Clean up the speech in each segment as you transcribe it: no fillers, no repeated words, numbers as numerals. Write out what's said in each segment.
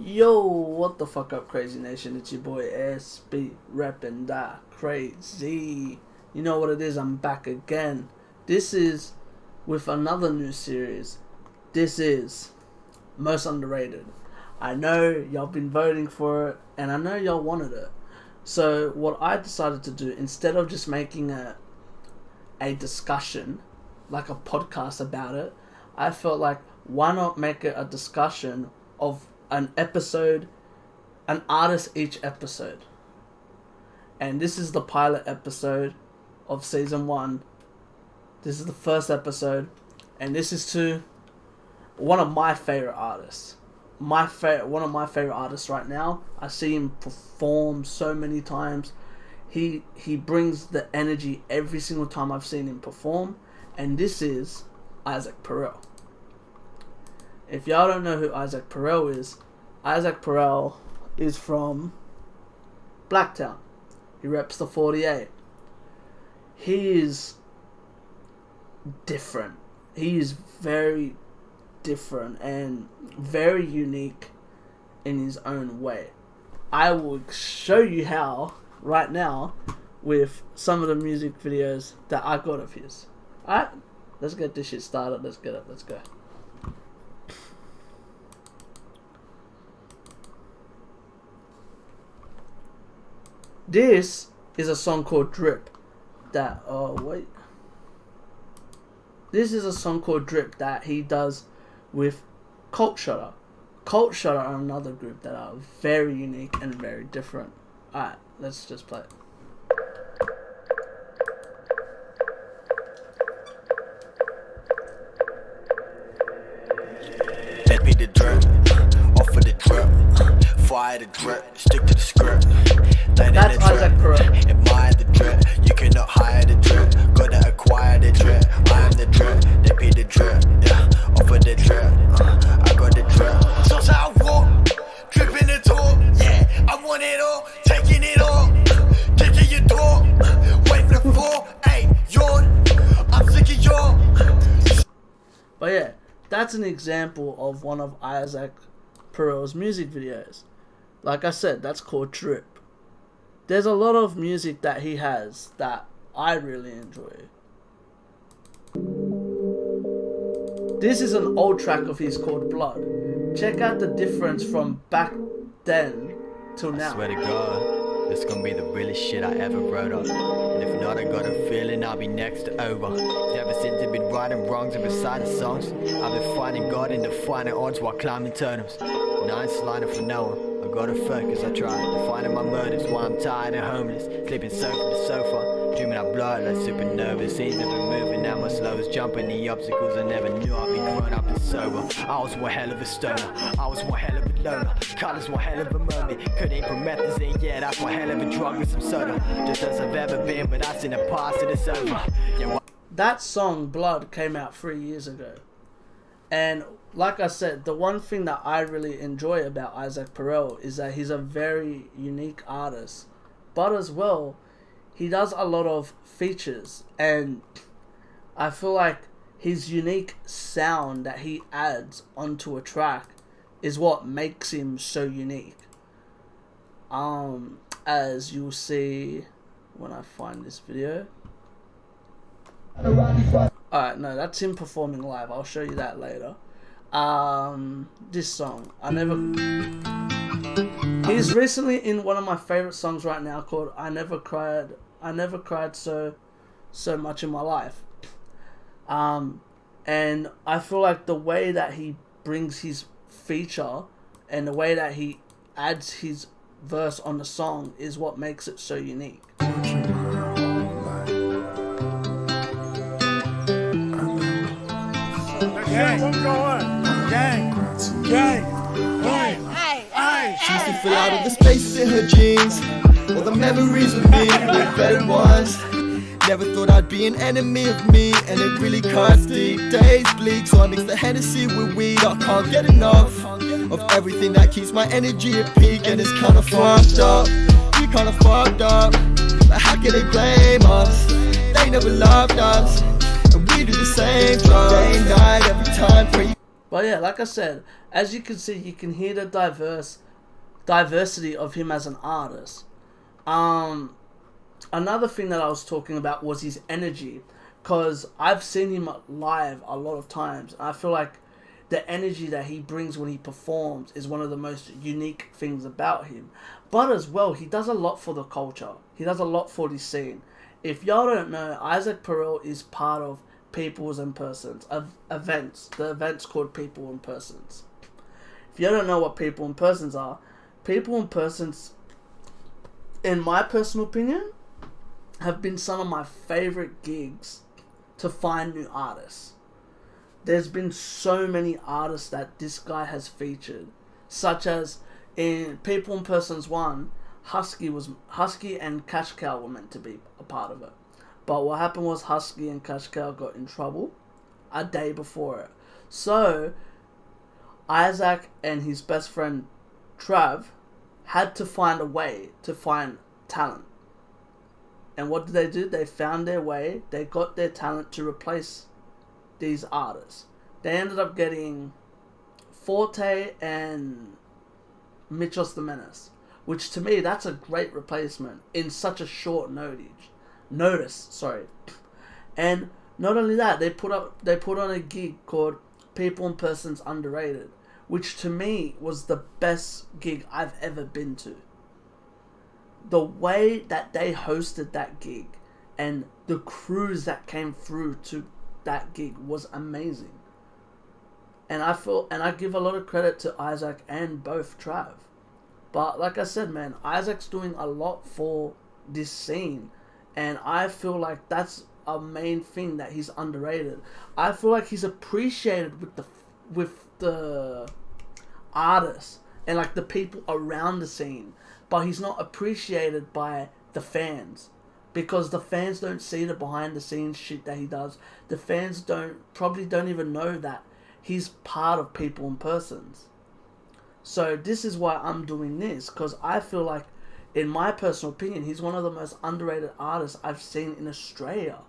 Yo, what the fuck up, Kraayziie Nation? It's your boy SB reppin' that Kraayziie. You know what it is, I'm back again. This is with another new series. This is Most Underrated. I know y'all been voting for it, and I know y'all wanted it. So what I decided to do, instead of just making a discussion, like a podcast about it, I felt like, why not make it a discussion of an episode, an artist each episode. And this is the pilot episode of season 1. This is the first episode, and this is to one of my favorite artists. One of my favorite artists right now. I see him perform so many times. He brings the energy every single time I've seen him perform, and this is Isaac Puerile. If y'all don't know who Isaac Puerile is from Blacktown. He reps the 48. He is different. He is very different and very unique in his own way. I will show you how right now with some of the music videos that I got of his. Alright, let's get this shit started. Let's get it. Let's go. This is a song called Drip that, This is a song called Drip that he does with Cult Shutter. Cult Shutter are another group that are very unique and very different. Alright, let's just play it. Let me the drip, offer the drip, fire the drip, stick to the script. That's Isaac Puerile. Admire the drip, you cannot hire the drip, gotta acquire the drip. I am the drip, they pay the drip, yeah, offer the drip, I got the drip. So how I walk, dripping the talk, yeah, I want it all, taking it all, kicking your door, wait for the fall, hey, yawn, I'm sick of yawn. But yeah, that's an example of one of Isaac Puerile's music videos. Like I said, that's called Drip. There's a lot of music that he has that I really enjoy. This is an old track of his called Blood. Check out the difference from back then till now. I swear to God, this gonna be the realest shit I ever wrote up. And if not, I got a feeling I'll be next to over. Ever since I've been writing wrongs and reciting songs, I've been finding God in defining odds while climbing turnips. And I ain't sliding for no one. I gotta focus, I try defining my motives while I'm tired and homeless, sleeping sofa to sofa, dreaming I blood like supernovas. Seems I've been moving, now my slow is jumping the obstacles. I never knew I'd be grown up and sober. I was one hell of a stoner, I was one hell of a loner, colors one hell of a mermaid, couldn't promethazine, yeah, that's one hell of a drug with some soda. Just as I've ever been, but that's in the past and it's over. Yeah, that song Blood came out 3 years ago, and like I said, the one thing that I really enjoy about Isaac Puerile is that he's a very unique artist, but as well, he does a lot of features, and I feel like his unique sound that he adds onto a track is what makes him so unique. As you'll see when I find this video. Alright, no, that's him performing live. I'll show you that later. This song, he's recently in one of my favorite songs right now called I Never Cried so much in my life. And I feel like the way that he brings his feature and the way that he adds his verse on the song is what makes it so unique. Gang, what's going on? Gang, hey. She used to fill out all the spaces in her jeans. All the memories with me were better ones. Never thought I'd be an enemy of me, and it really cuts deep. Days bleak, so I mix the Hennessy with weed. I can't get enough of everything that keeps my energy at peak, and it's kinda fucked up. We kinda fucked up, but how can they blame us? They never loved us, and we do the same day and night every time. But yeah, like I said, as you can see, you can hear the diversity of him as an artist. Another thing that I was talking about was his energy, because I've seen him live a lot of times. I feel like the energy that he brings when he performs is one of the most unique things about him. But as well, he does a lot for the culture. He does a lot for the scene. If y'all don't know, Isaac Puerile is part of Peoples and Persons events. The event's called People and Persons. If you don't know what People and Persons are, People and Persons, in my personal opinion, have been some of my favorite gigs to find new artists. There's been so many artists that this guy has featured, such as in People and Persons 1, Husky and Cash Cow were meant to be a part of it. But what happened was Husky and Cash Cow got in trouble a day before it. So Isaac and his best friend Trav had to find a way to find talent. And what did they do? They found their way. They got their talent to replace these artists. They ended up getting Forte and Mitchos the Menace, which to me, that's a great replacement in such a short notice. And not only that, they put on a gig called People and Persons Underrated, which to me was the best gig I've ever been to. The way that they hosted that gig and the crews that came through to that gig was amazing. And I give a lot of credit to Isaac and both Trav. But like I said, man, Isaac's doing a lot for this scene, and I feel like that's a main thing, that he's underrated. I feel like he's appreciated with the artists and like the people around the scene, but he's not appreciated by the fans, because the fans don't see the behind the scenes shit that he does. The fans probably don't even know that he's part of People and Persons. So this is why I'm doing this, because I feel like, in my personal opinion, he's one of the most underrated artists I've seen in Australia.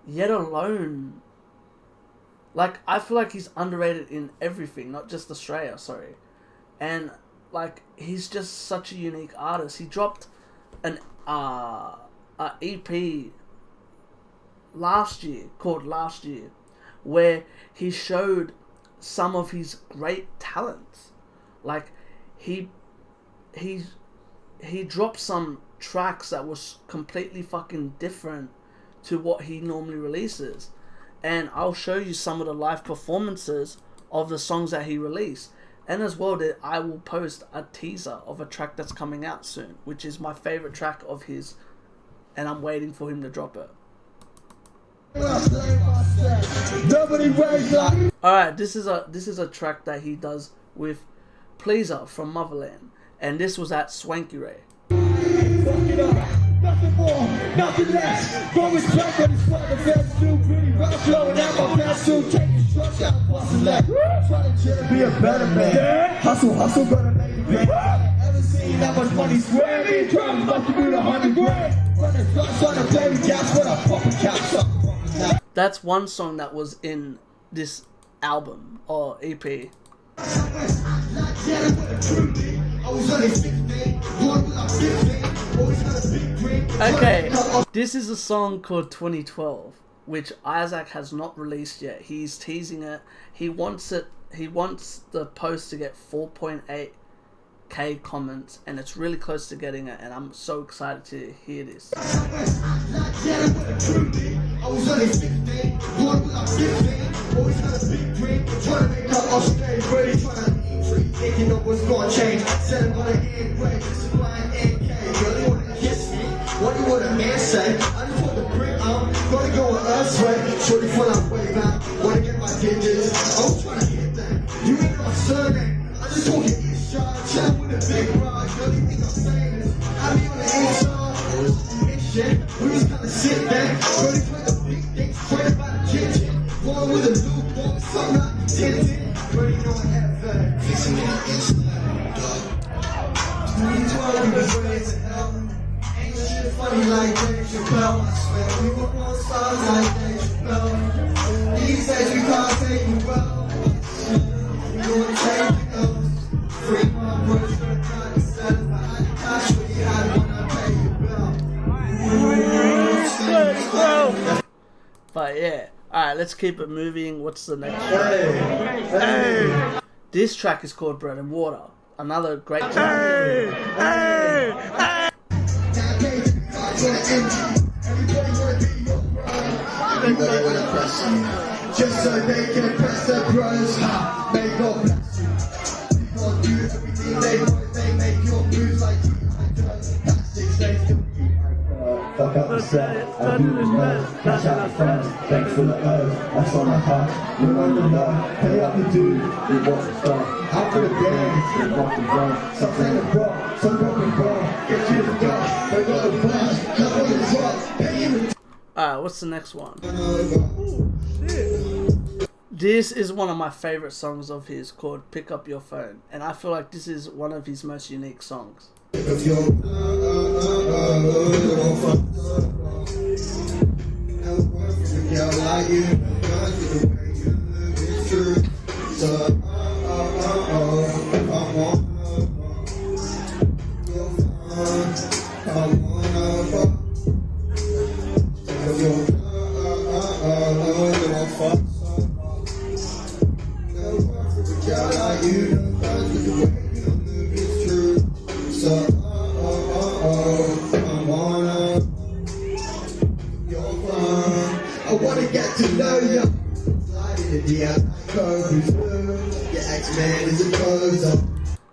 Yet alone, like, I feel like he's underrated in everything, not just Australia, sorry. And like, he's just such a unique artist. He dropped an EP called Last Year, where he showed some of his great talents. Like, he dropped some tracks that was completely fucking different to what he normally releases. And I'll show you some of the live performances of the songs that he released. And as well, I will post a teaser of a track that's coming out soon, which is my favorite track of his, and I'm waiting for him to drop it. Alright, this is a track that he does with Pleaser from Motherland, and this was at Swanky Ray. Nothing more, nothing less. Going back on this water vest, too pretty rock, flowing out my pants, too taking drugs out, busting left. Trying to be a better man. Hustle, gonna make it big. Ever seen that much money swear me? Drugs must be the 100 grand. Running drugs on a baby gas, what a fucking cap. That's one song that was in this album or EP. Okay, this is a song called 2012, which Isaac has not released yet. He's teasing it. He wants the post to get 4.8k comments, and it's really close to getting it, and I'm so excited to hear this. Thinking of what's gonna change. Said I'm gonna get great. This is why I ain't girl, you wanna kiss me? What do you want a man say? I just want to bring up. Gonna go with us, right? Shorty full of way back. Wanna get my digits. I'm trying to hit that. You ain't my surname. I just want to get shot. Chill with a big rod. Girl, you think I'm famous? I be on the inside. Big shit. We just gotta sit back. Shorty play the big thing. Straight about the kitchen. Going with a new boy. Something like tinted. Already know I have that. Fixing it inside, dog. 2012, we was ready to hell. Ain't shit funny like Dave Chappelle. I swear we were on stars like Dave Chappelle. These days we can't take you well. But yeah, alright, let's keep it moving. What's the next track? Hey. This track is called Bread and Water. Another great track. Everybody wanna press you, just so they can impress their bros. May God bless you. You can't do everything they want. They make your moves like you. Plastics, they still fuck up the set, I do the most. Cash out the front, thanks for the O. That's on my heart, we're on the low. Pay up the dude, we want to start. Out for the band, we're rock and roll. Some playing the rock, some broken ball. Get you the dog, they got the buzz. Come on the rock, pay you the Alright, what's the next one? This is one of my favorite songs of his called Pick Up Your Phone. And I feel like this is one of his most unique songs. If you're like you, it's true. So, I wanna get to know you.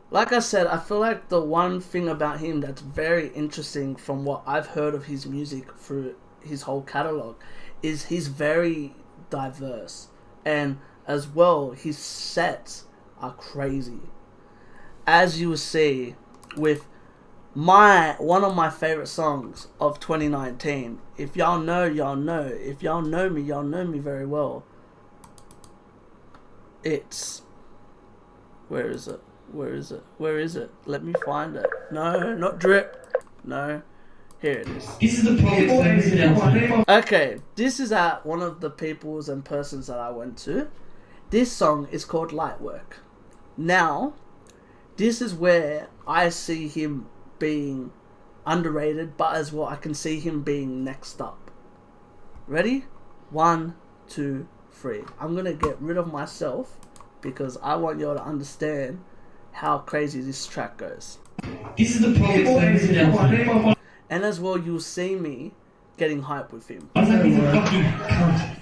Like I said, I feel like the one thing about him that's very interesting from what I've heard of his music through his whole catalog is he's very diverse. And as well, his sets are crazy. As you will see with one of my favorite songs of 2019. If y'all know, y'all know. If y'all know me very well. It's... Where is it? Where is it? Where is it? Let me find it. No, not Drip. No. Here it is. This is the problem. Okay, this is at one of the peoples and persons that I went to. This song is called Lightwork. Now, this is where I see him being underrated, but as well I can see him being next up. Ready? 1, 2, 3. I'm gonna get rid of myself because I want y'all to understand how crazy this track goes. This is the problem. And as well, you'll see me getting hype with him. I was like, he's a fucking cunt.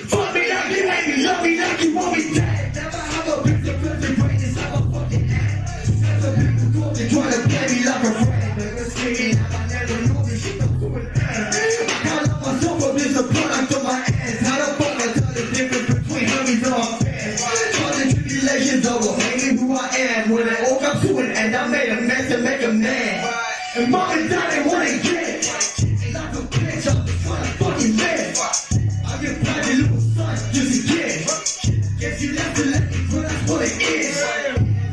Fuck me like you hate me, love me like you want me dead. Never have a picture perfect greatness, I'm a fucking ass. Never people talking, trying to play me like a friend. Never speaking, I never know this shit, I'm doing that. I can't love myself up, it's a product of my ass. How the fuck I tell the difference between homies and my fans? All the tribulations over, hating who I am. When it all comes to an end, I made a mess to make a man. And mom and dad, they wanna get like a bitch, I'm just trying to fucking live. I get proud of little son, just a kid. Guess you left to let me, but that's what it is.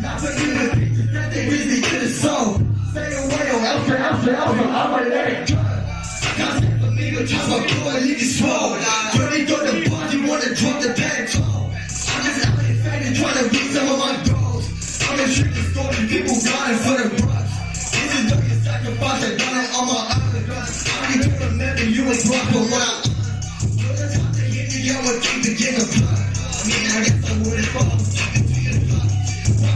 Not for you to picture that they really to the soul. Stay away or else for I'ma let it go. Constant for me to try my boy, leave you swole. Dirty got the body, wanna drop the petrol. I'm just out here fading, trying to reach some of my goals. I'm a tricky story, people dying for the brush. This is the sacrifice, I done it on my own. I can remember you was rough, but when I yo, I keep the king of blood. I mean, I guess I would've fall.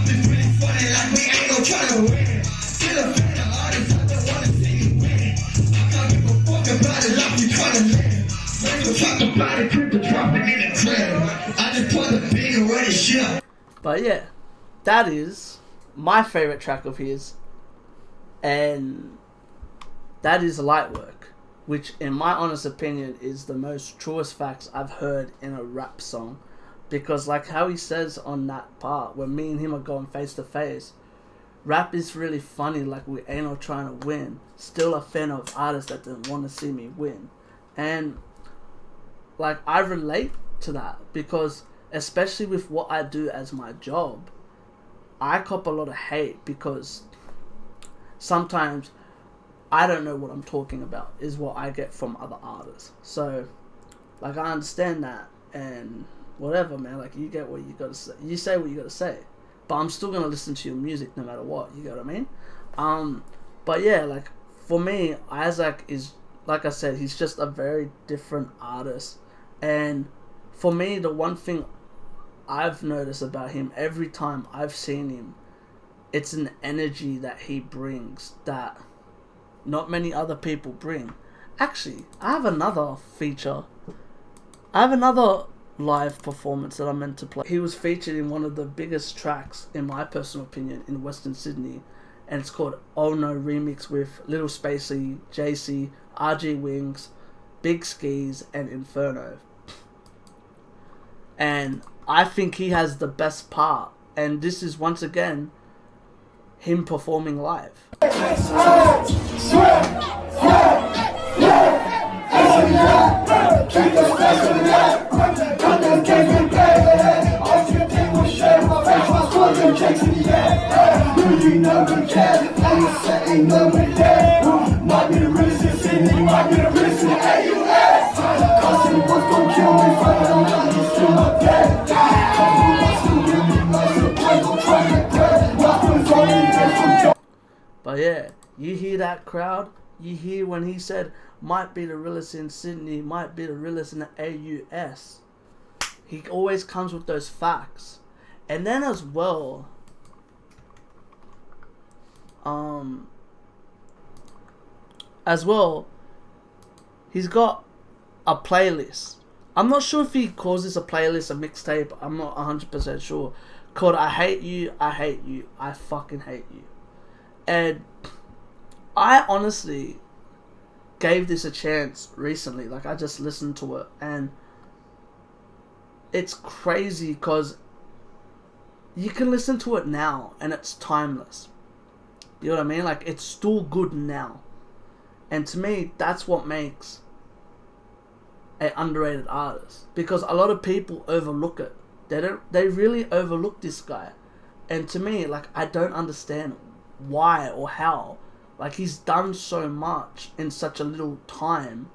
It's really funny, like we ain't no trying to win. Still a fan of artists, I don't wanna see you win. I can't give a fuck about it like you trying to live. When you talk about it, put the dropping in the crib. I just put the big and ready shit. But yeah, that is my favorite track of his. And that is Lightwork. Which, in my honest opinion, is the most truest facts I've heard in a rap song. Because like how he says on that part, when me and him are going face to face, rap is really funny, like we ain't no trying to win. Still a fan of artists that didn't want to see me win. And like I relate to that because especially with what I do as my job, I cop a lot of hate because sometimes I don't know what I'm talking about is what I get from other artists. So, like, I understand that and whatever, man. Like, you get what you gotta say. You say what you gotta say, but I'm still gonna listen to your music no matter what. You get what I mean? But yeah, like for me, Isaac is, like I said, he's just a very different artist, and for me, the one thing I've noticed about him every time I've seen him, it's an energy that he brings that not many other people bring. Actually, I have another feature. I have another live performance that I meant to play. He was featured in one of the biggest tracks, in my personal opinion, in Western Sydney, and it's called Oh No Remix with Little Spacey, JC, RG Wings, Big Skis, and Inferno. And I think he has the best part, and this is once again him performing live. But yeah, you hear that crowd, you hear when he said, might be the realest in Sydney, might be the realest in the AUS. He always comes with those facts. And then as well, he's got a playlist. I'm not sure if he calls this a playlist, a mixtape, I'm not 100% sure, called I Hate You, I Hate You, I Fucking Hate You. And I honestly gave this a chance recently. Like, I just listened to it, and it's crazy because you can listen to it now and it's timeless. You know what I mean? Like, it's still good now. And to me, that's what makes an underrated artist, because a lot of people overlook it. They really overlook this guy. And to me, like, I don't understand why or how. Like, he's done so much in such a little time,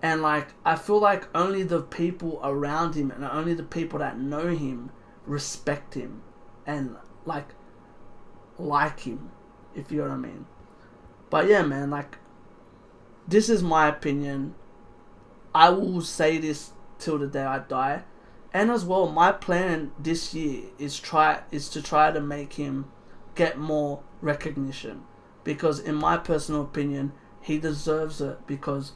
and like, I feel like only the people around him and only the people that know him respect him and like him, if you know what I mean. But yeah, man, like, this is my opinion. I will say this till the day I die. And as well, my plan this year is to try to make him get more recognition, because in my personal opinion, he deserves it, because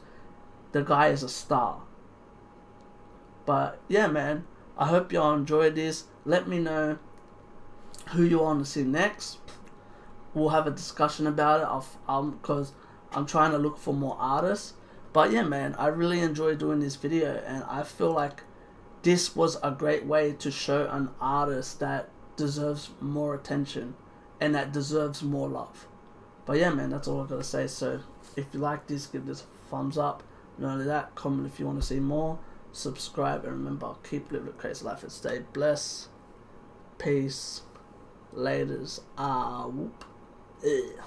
the guy is a star. But yeah, man, I hope y'all enjoyed this. Let me know who you want to see next. We'll have a discussion about it, because I'm trying to look for more artists. But yeah, man, I really enjoyed doing this video, and I feel like this was a great way to show an artist that deserves more attention and that deserves more love. But yeah, man, that's all I've got to say. So if you like this, give this a thumbs up. Not only that, comment if you want to see more, subscribe, and remember, keep living a crazy life and stay blessed. Peace. Laters. Whoop. Yeah.